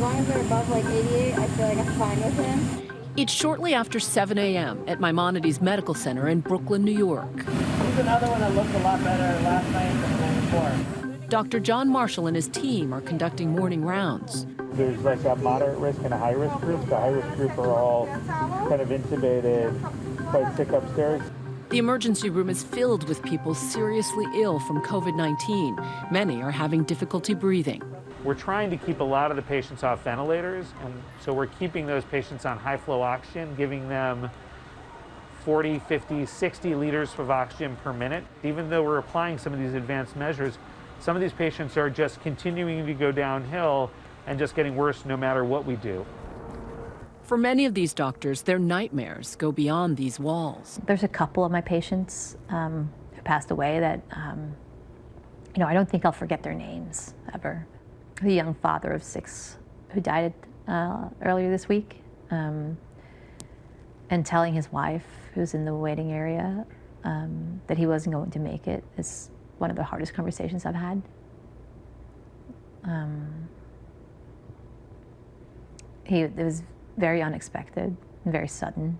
long as they're above like 88, I feel like I'm fine with him. It's shortly after 7 a.m. at Maimonides Medical Center in Brooklyn, New York. Here's another one that looked a lot better last night than the night before. Dr. John Marshall and his team are conducting morning rounds. There's like a moderate risk and a high risk group. The high risk group are all kind of intubated, quite sick upstairs. The emergency room is filled with people seriously ill from COVID-19. Many are having difficulty breathing. We're trying to keep a lot of the patients off ventilators, and so we're keeping those patients on high flow oxygen, giving them 40, 50, 60 liters of oxygen per minute. Even though we're applying some of these advanced measures, some of these patients are just continuing to go downhill and just getting worse no matter what we do. For many of these doctors, their nightmares go beyond these walls. There's a couple of my patients who passed away that, I don't think I'll forget their names ever. The young father of 6 who died earlier this week, and telling his wife, who's in the waiting area, that he wasn't going to make it is one of the hardest conversations I've had. It was very unexpected and very sudden.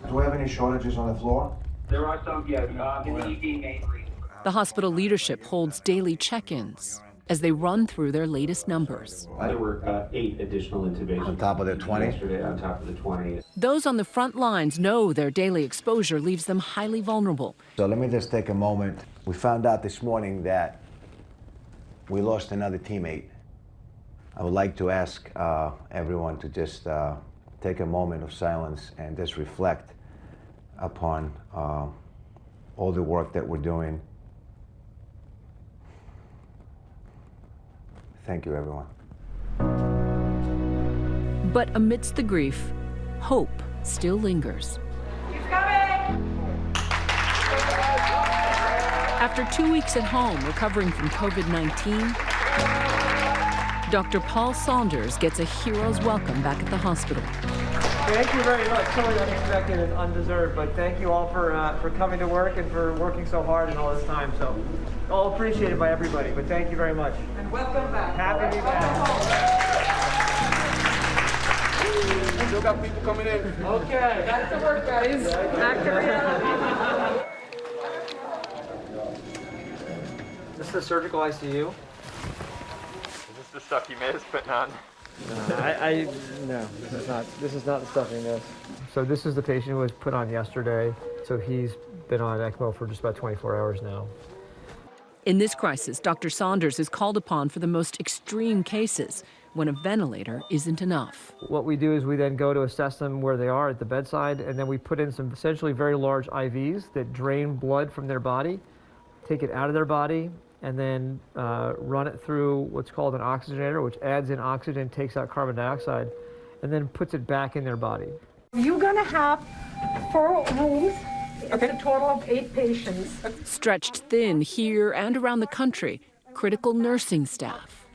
Do we have any shortages on the floor? There are some, yes, in the ED mainly. The hospital leadership holds daily check-ins as they run through their latest numbers. There were 8 additional intubations. On top of the 20? Yesterday, on top of the 20. Those on the front lines know their daily exposure leaves them highly vulnerable. So let me just take a moment. We found out this morning that we lost another teammate. I would like to ask everyone to just take a moment of silence and just reflect upon all the work that we're doing. Thank you, everyone. But amidst the grief, hope still lingers. He's coming! After 2 weeks at home recovering from COVID-19, Dr. Paul Saunders gets a hero's welcome back at the hospital. Thank you very much. Totally unexpected and undeserved, but thank you all for coming to work and for working so hard in all this time. So, all appreciated by everybody, but thank you very much. And welcome back. Happy to be back. Still got people coming in. Okay, back to work, guys. Back to reality. This is the surgical ICU. Is this the stuff you made us putting on? No, this is not the stuff he missed. So this is the patient who was put on yesterday. So he's been on ECMO for just about 24 hours now. In this crisis, Dr. Saunders is called upon for the most extreme cases when a ventilator isn't enough. What we do is we then go to assess them where they are at the bedside, and then we put in some essentially very large IVs that drain blood from their body, take it out of their body, and then run it through what's called an oxygenator, which adds in oxygen, takes out carbon dioxide, and then puts it back in their body. You're going to have 4 rooms. Okay. It's a total of 8 patients. Stretched thin here and around the country, critical nursing staff.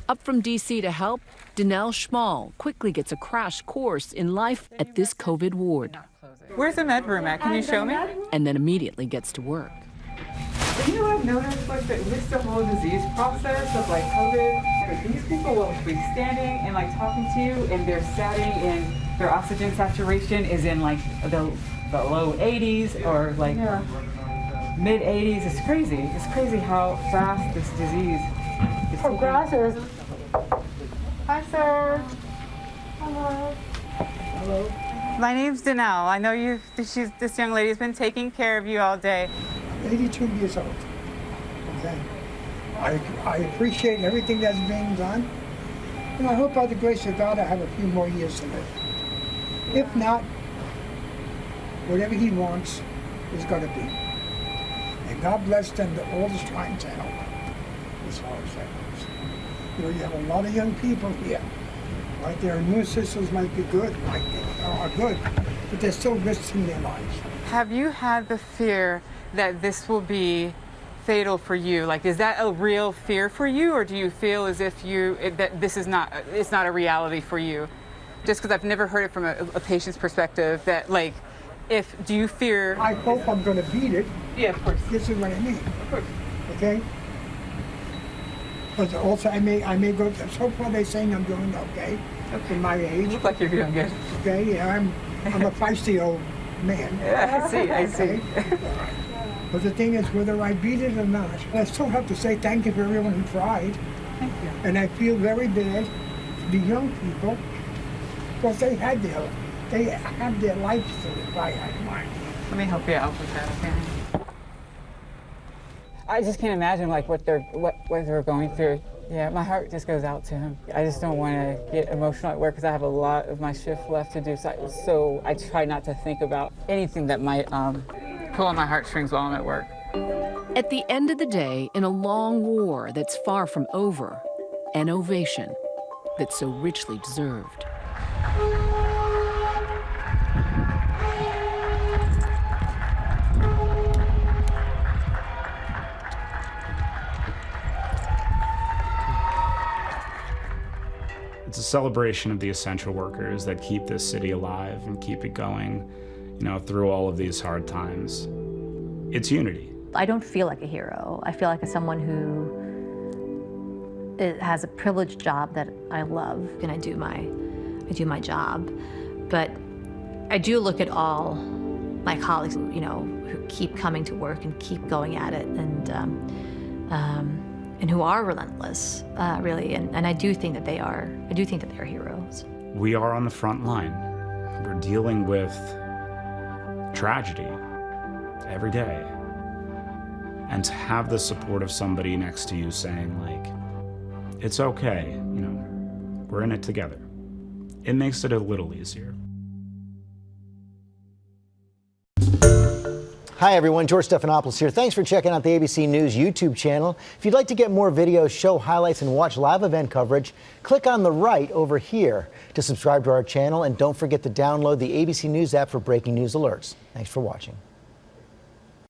Up from D.C. to help, Danelle Schmall quickly gets a crash course in life at this COVID ward. Where's the med room at? Can you show me? And then immediately gets to work. You know what I've noticed? Like with the whole disease process of like COVID, these people will be standing and like talking to you, and they're sitting and their oxygen saturation is in like the low 80s or like mid 80s. It's crazy. It's crazy how fast this disease is Progresses. Hi, sir. Hello. Hello. My name's Danelle. I know this young lady's been taking care of you all day. 82 years old. Okay. I appreciate everything that's being done, and I hope by the grace of God I have a few more years to live. If not, whatever he wants is going to be. And God bless them that all is trying to help as far as that goes. You know, you have a lot of young people here. Right, their immune systems might be good, are good, but they're still risking their lives. Have you had the fear that this will be fatal for you? Like, is that a real fear for you, or do you feel as if that this is not, it's not a reality for you? Just because I've never heard it from a patient's perspective, that like, do you fear? I hope I'm going to beat it. Yeah, of course. This is what I mean. Of course. Okay? But also, I may go. So far, they're saying I'm doing okay. For my age. You look like you're doing good. Okay, yeah, I'm a feisty old man. Yeah, I see. But the thing is, whether I beat it or not, I still have to say thank you for everyone who tried. Thank you. And I feel very bad for the young people, because they have their lives to live. I had mine. Let me help you out with that, okay? I just can't imagine like what they're going through. Yeah, my heart just goes out to him. I just don't want to get emotional at work because I have a lot of my shift left to do. So I try not to think about anything that might pull on my heartstrings while I'm at work. At the end of the day, in a long war that's far from over, an ovation that's so richly deserved. It's a celebration of the essential workers that keep this city alive and keep it going, you know, through all of these hard times. It's unity. I don't feel like a hero. I feel like someone who has a privileged job that I love, and I do my job. But I do look at all my colleagues, you know, who keep coming to work and keep going at it, and who are relentless, really. And I do think that they are. I do think that they're heroes. We are on the front line. We're dealing with tragedy every day. And to have the support of somebody next to you saying, like, it's okay, you know, we're in it together, it makes it a little easier. Hi everyone, George Stephanopoulos here. Thanks for checking out the ABC News YouTube channel. If you'd like to get more videos, show highlights, and watch live event coverage, click on the right over here to subscribe to our channel, and don't forget to download the ABC News app for breaking news alerts. Thanks for watching.